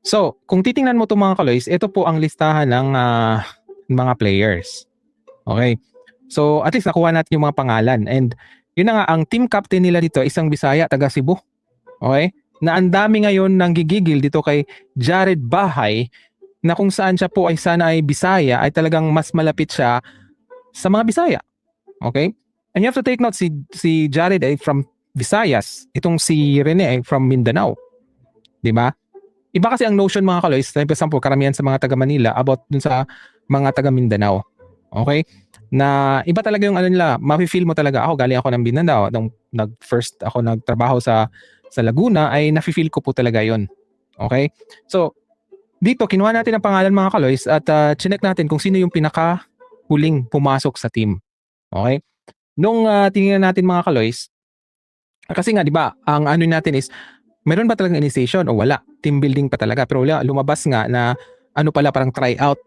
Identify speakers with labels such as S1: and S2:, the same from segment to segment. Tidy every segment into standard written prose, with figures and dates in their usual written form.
S1: So, kung titingnan mo 'to mga kaloys, ito po ang listahan ng mga players. Okay. So, at least nakuha natin yung mga pangalan, and yun na nga, ang team captain nila dito isang Bisaya, taga Cebu. Okay? Na ang dami ngayon nanggigigil dito kay Jared Bahay, na kung saan siya po ay sana ay Bisaya, ay talagang mas malapit siya sa mga Bisaya. Okay? And you have to take note, si Jared ay from Visayas, itong si Rene ay from Mindanao. 'Di ba? Iba kasi ang notion mga kaloys, like for example, karamihan sa mga taga Manila about dun sa mga taga Mindanao. Okay? Na iba talaga yung ano nila, mafe-feel mo talaga, ako galing ako ng Mindanao, nung first ako nagtrabaho sa Laguna, ay nafe-feel ko po talaga yon. Okay? So, dito kinuha natin ang pangalan mga kaloys, at chinek natin kung sino yung pinaka huling pumasok sa team. Okay? Nung tingnan natin mga kaloys, kasi nga 'di ba, ang ano natin is meron ba talagang initiation o wala? Team building pa talaga, pero lumabas nga na ano pala, parang tryout.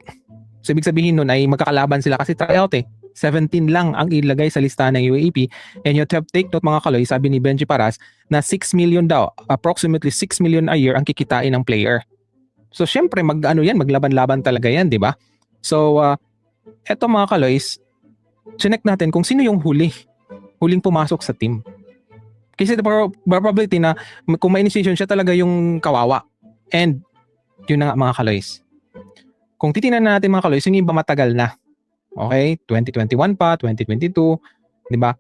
S1: So ibig sabihin nun ay magkakalaban sila kasi tryout eh. 17 lang ang ilagay sa listahan ng UAAP, and you have to take note mga kaloy, sabi ni Benji Paras na 6 million daw, approximately 6 million a year ang kikitain ng player. So syempre maglaban-laban talaga yan, di ba? So eto mga kaloys, chinek natin kung sino yung huling pumasok sa team. Kasi the probability na kung may initiation siya talaga yung kawawa. And yun na nga mga kaloys. Kung titingnan natin mga kaloys, yung iba matagal na. Okay? 2021 pa, 2022, di ba?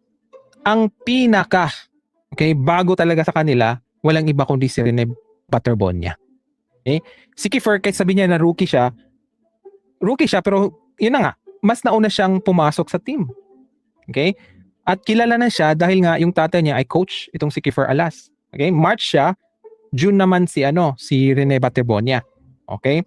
S1: Ang pinaka, okay, bago talaga sa kanila, walang iba kundi si Rene Butterbonia. Okay? Si Kiefer, kahit sabi niya na rookie siya pero yun na nga, mas nauna siyang pumasok sa team. Okay? At kilala na siya dahil nga yung tatay niya ay coach, itong si Kiefer Alas. Okay? March siya, June naman si Rene Butterbonia. Okay?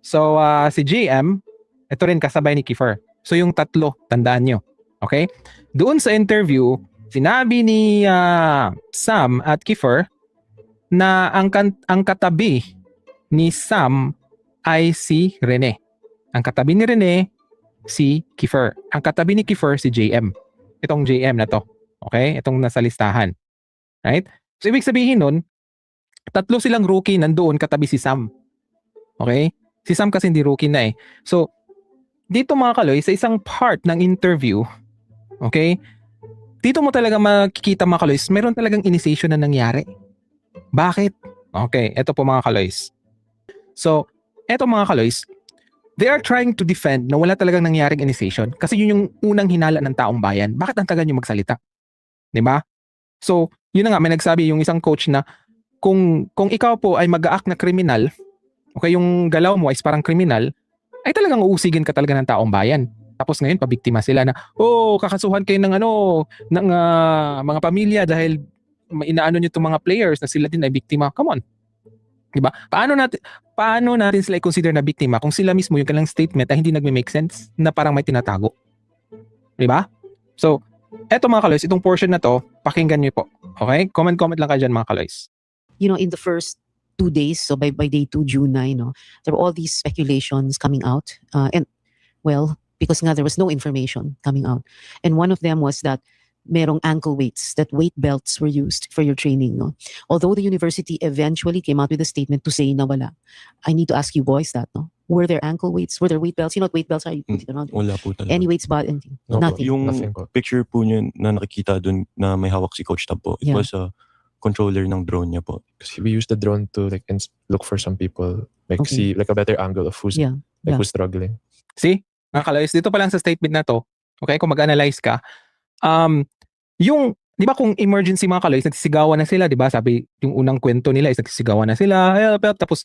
S1: So si JM, ito rin kasabay ni Kiefer. So yung tatlo, tandaan nyo. Okay? Doon sa interview, sinabi ni Sam at Kiefer na ang katabi ni Sam ay si Rene. Ang katabi ni Rene, si Kiefer. Ang katabi ni Kiefer, si JM. Itong JM na to. Okay? Itong nasa listahan. Right? So ibig sabihin nun, tatlo silang rookie nandoon katabi si Sam. Okay? Si Sam kasi hindi rookie na eh. So, dito mga kaloy, sa isang part ng interview, okay, dito mo talaga makikita mga kaloy, meron talagang initiation na nangyari. Bakit? Okay, eto po mga kaloy. So, eto mga kaloy, they are trying to defend na wala talagang nangyaring initiation kasi yun yung unang hinala ng taong bayan. Bakit ang tagal nyo magsalita? Diba? So, yun na nga, may nagsabi yung isang coach na kung ikaw po ay mag-act na kriminal, okay, yung galaw mo ay parang kriminal, ay talagang uusigin ka talaga ng taong bayan. Tapos ngayon, pabiktima sila na, kakasuhan kayo ng mga pamilya dahil inaano nyo itong mga players na sila din ay biktima. Come on. Diba? Paano natin sila i-consider na biktima kung sila mismo yung kanilang statement ay hindi nagme-make sense, na parang may tinatago? Diba? So, eto mga kaloys, itong portion na to, pakinggan nyo po. Okay? Comment lang kayo dyan mga kaloys.
S2: You know, in the first 2 days, so by day 2, June 9, there were all these speculations coming out. And, well, because nga there was no information coming out. And one of them was that merong ankle weights, that weight belts were used for your training. No? Although the university eventually came out with a statement to say na wala, I need to ask you boys that. No? Were there ankle weights? Were there weight belts? You know what weight belts are? You put it around.
S3: Wala po talaga.
S2: Any weights, but anything?
S3: No,
S2: Nothing.
S3: Yung
S4: Nothing po.
S3: picture po niya na nakikita dun na may hawak si Coach Tab po, it
S2: Yeah.
S3: was a controller ng drone niya po.
S4: Kasi we use the drone to look for some people,
S2: Okay.
S4: see a better angle of who's
S2: Yeah.
S4: who's struggling.
S1: See? Mga kaloys, dito pa lang sa statement na to, okay, kung mag-analyze ka, yung, di ba kung emergency mga kaloys, nagsisigawan na sila, di ba? Sabi, yung unang kwento nila is nagsisigawan na sila, tapos,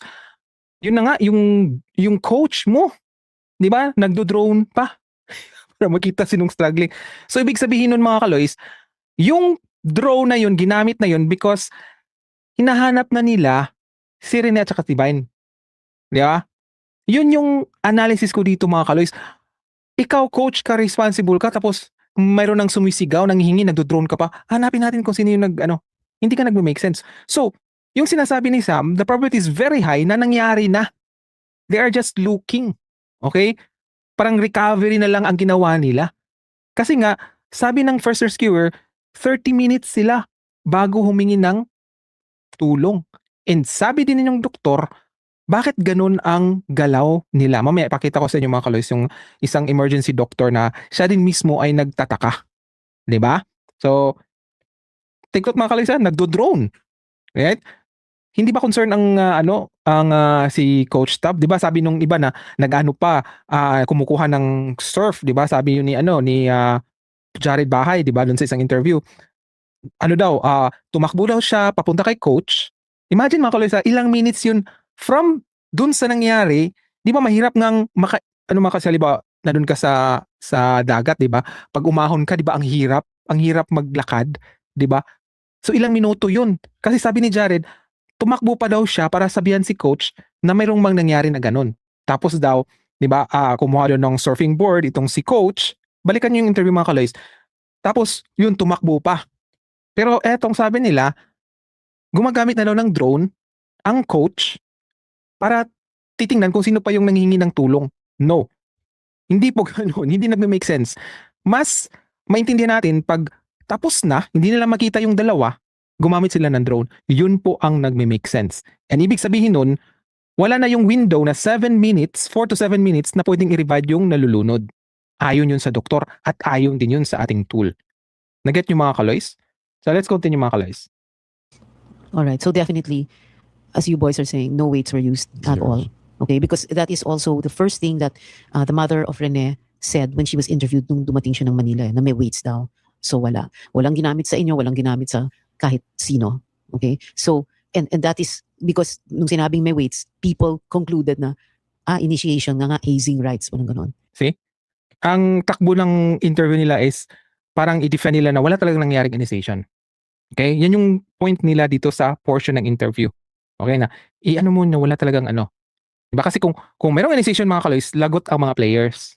S1: yun na nga, yung coach mo, di ba? Nagdo-drone pa para makita sinong struggling. So, ibig sabihin nun mga kaloys, yung drone na yun, ginamit na yun because hinahanap na nila si Rene at saka si Vine. Di ba? Yun yung analysis ko dito mga kaloys. Ikaw coach ka, responsible ka, tapos mayroon nang sumisigaw, nanghihingi, nagdo-drone ka pa. Hanapin natin kung sino yung hindi ka nagme-make sense. So, yung sinasabi ni Sam, the probability is very high na nangyari na. They are just looking. Okay? Parang recovery na lang ang ginawa nila. Kasi nga, sabi ng first rescuer, 30 minutes sila bago humingi ng tulong. And sabi din ng doktor, Bakit ganun ang galaw nila? Mamaya ipakita ko sa inyo mga kaloys yung isang emergency doctor na siya din mismo ay nagtataka. 'Di ba? So, take note mga kaloys, nagdo-drone. Right? Hindi ba concern ang si Coach Tab? 'Di ba sabi nung iba na nag-ano pa, kumukuha ng surf, 'di ba? Sabi yun ni Jared Bahay, 'di ba, dun sa isang interview. Ano daw, tumakbo daw siya papunta kay coach. Imagine mga kaloy, ilang minutes yun from dun sa nangyari. 'Di ba mahirap ngang kasi halimbawa na dun ka sa dagat, 'di ba? Pag umahon ka, 'di ba ang hirap maglakad, 'di ba? So ilang minuto yun. Kasi sabi ni Jared, tumakbo pa daw siya para sabihan si coach na mayroong mang nangyari na ganun. Tapos daw, 'di ba, kumuha daw ng surfing board itong si coach. Balikan niyo yung interview mga kaloys. Tapos yun tumakbo pa. Pero etong sabi nila, gumagamit na daw ng drone ang coach para titingnan kung sino pa yung nanghihingi ng tulong. No. Hindi po ganoon. Hindi nagme-make sense. Mas maintindihan natin pag tapos na, hindi nila makita yung dalawa, gumamit sila ng drone. Yun po ang nagme-make sense. And ibig sabihin nun, wala na yung window na 4 to 7 minutes na pwedeng i-revive yung nalulunod. Ayon yun sa doktor at ayon din yun sa ating tool. Naget nyo mga kaloys? So let's continue mga kaloys.
S2: All right. So definitely, as you boys are saying, no weights were used at
S4: Zero.
S2: all. Okay, because that is also the first thing that the mother of Rene said when she was interviewed nung dumating siya ng Manila, na may weights daw. So wala. Walang ginamit sa inyo, walang ginamit sa kahit sino. Okay? So, and that is because nung sinabing may weights, people concluded na, initiation nga hazing rights, walang ganon.
S1: See? Ang takbo ng interview nila is parang i-defend nila na wala talagang nangyaring initiation. Okay? Yan yung point nila dito sa portion ng interview. Okay na? I-ano mo na wala talagang ano. Diba kasi kung mayroong initiation mga kaloys, lagot ang mga players.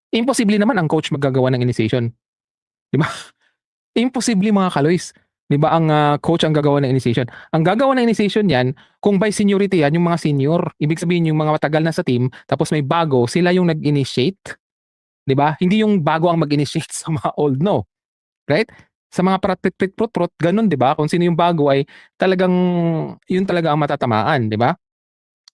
S1: Imposible naman ang coach magagawa ng initiation. Diba? Imposible mga kaloys. Diba ang coach ang gagawa ng initiation. Ang gagawa ng initiation yan, kung by seniority yan, yung mga senior. Ibig sabihin yung mga matagal na sa team, tapos may bago, sila yung nag-initiate. Diba? Hindi yung bago ang mag-initiate sa mga old, no. Right? Sa mga prot, ganun, diba? Kung sino yung bago ay talagang, yun talaga ang matatamaan, diba?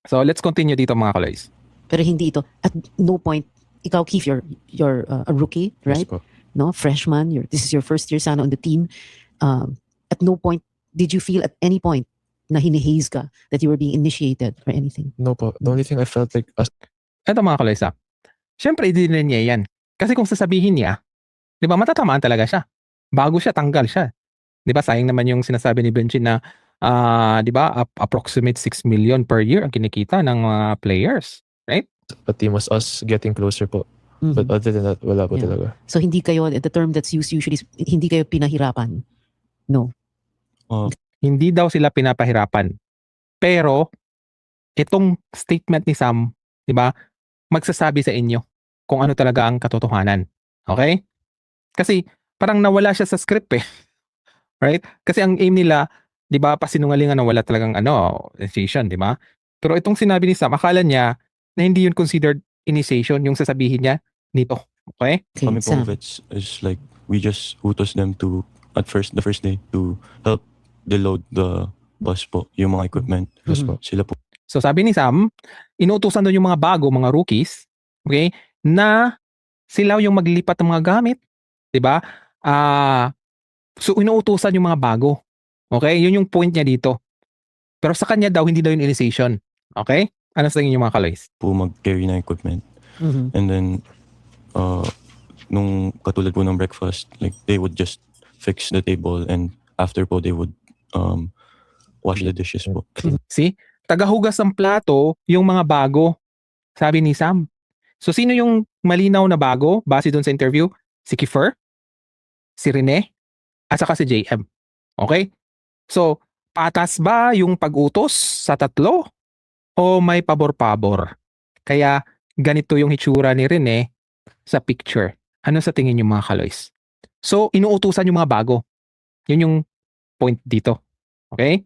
S1: So, let's continue dito mga kaloys.
S2: Pero hindi ito. At no point, ikaw Keith, you're a rookie, right?
S4: Yes po.
S2: No, freshman. This is your first year sana on the team. At no point did you feel at any point na hinihaze ka, that you were being initiated or anything?
S4: No po. The only thing I felt like
S1: Eto mga kaloys, syempre hindi na niya yan. Kasi kung sasabihin niya, di ba matatamaan talaga siya. Bago siya, tanggal siya. Di ba sayang naman yung sinasabi ni Benchin na di ba approximate 6 million per year ang kinikita ng mga players. Right?
S4: a team was us getting closer po.
S2: Mhm.
S4: But other than that, wala po
S2: Yeah.
S4: talaga.
S2: So hindi kayo, the term that's used usually, hindi kayo pinahirapan. No.
S1: Hindi daw sila pinapahirapan. Pero itong statement ni Sam, di ba, magsasabi sa inyo kung ano talaga ang katotohanan. Okay? Kasi parang nawala siya sa script eh. Right? Kasi ang aim nila, di ba, pasinungalingan na wala talagang initiation, di ba? Pero itong sinabi ni Sam, akala niya na hindi yun considered initiation yung sasabihin niya nito. Okay?
S2: Okay,
S3: Kami
S2: Sam.
S3: pong vets is like, we just utos them to, the first day, to help deload the bus po, yung mga equipment.
S4: Yes
S2: Mhm.
S4: po.
S3: Sila po.
S1: So sabi ni Sam, inuutosan doon yung mga bago, mga rookies, okay, na sila yung maglipat ng mga gamit, 'di ba? So inuutosan yung mga bago. Okay? Yun yung point niya dito. Pero sa kanya daw hindi daw yung initiation. Okay? Ano sa tingin niyo mga kaloys?
S3: Po mag-carry ng equipment.
S2: Mhm.
S3: And then, nung katulad po ng breakfast, like, they would just fix the table and after po, they would wash the dishes po.
S1: See? Tagahugas ng plato yung mga bago. Sabi ni Sam. So sino yung malinaw na bago base doon sa interview? Si Kiefer, si Rene, at saka si JM. Okay? So, patas ba yung pag-utos sa tatlo? O may pabor-pabor? Kaya ganito yung hitsura ni Rene sa picture. Ano sa tingin niyo mga kaloys? So, inuutusan yung mga bago. Yun yung point dito. Okay?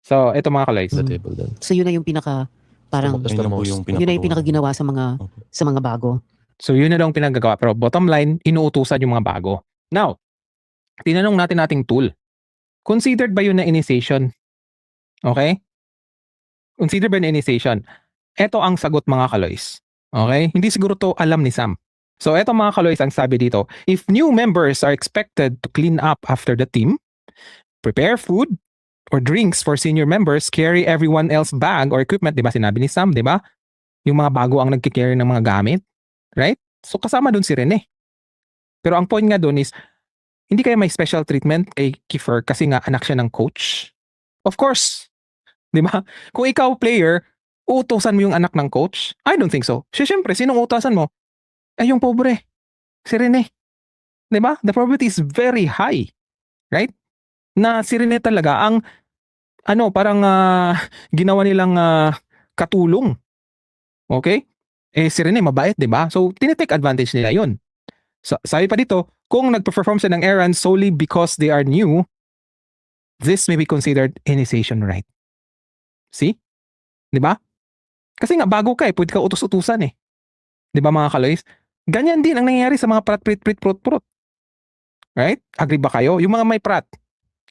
S1: So, eto mga kaloys.
S4: The
S2: Mm.
S4: table then.
S2: So yun na yung pinaka, parang,
S4: That's
S3: Ayun
S4: the
S3: na po
S4: most.
S3: yung
S2: yun na yung pinakaginawa sa mga,
S3: Opo.
S2: sa mga bago.
S1: So, yun na daw ang pinagagawa. Pero bottom line, inuutusan yung mga bago. Now, tinanong natin ating tool. Considered ba yun na initiation? Okay? Considered ba na initiation? Ito ang sagot mga kaloys. Okay? Hindi siguro to alam ni Sam. So eto mga kaloys ang sabi dito, if new members are expected to clean up after the team, prepare food or drinks for senior members, carry everyone else bag or equipment, 'di ba sinabi ni Sam, 'di ba? Yung mga bago ang nagki-carry ng mga gamit, right? So kasama doon si Rene. Pero ang point nga doon is hindi kaya may special treatment kay Kiefer kasi nga anak siya ng coach? Of course. 'Di ba? Kung ikaw player, uutusan mo yung anak ng coach? I don't think so. Siyempre, sinong utusan mo? Ay, yung pobre. Si Rene. 'Di ba? The probability is very high. Right? Na si Rene talaga ang parang ginawa nilang katulong. Okay? Si Rene mabait, 'di ba? So, tinitake advantage nila 'yon. So, sabi pa dito, kung nagpe-perform sila ng errands solely because they are new, this may be considered initiation right. See? 'Di ba? Kasi nga bago ka pwede ka utos-utusan 'Di ba mga kaloys? Ganyan din ang nangyayari sa mga prat-prit-prit-prot-prot. Right? Agree ba kayo? Yung mga may prat.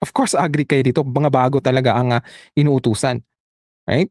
S1: Of course, agree kayo dito. Mga bago talaga ang inuutusan. Right?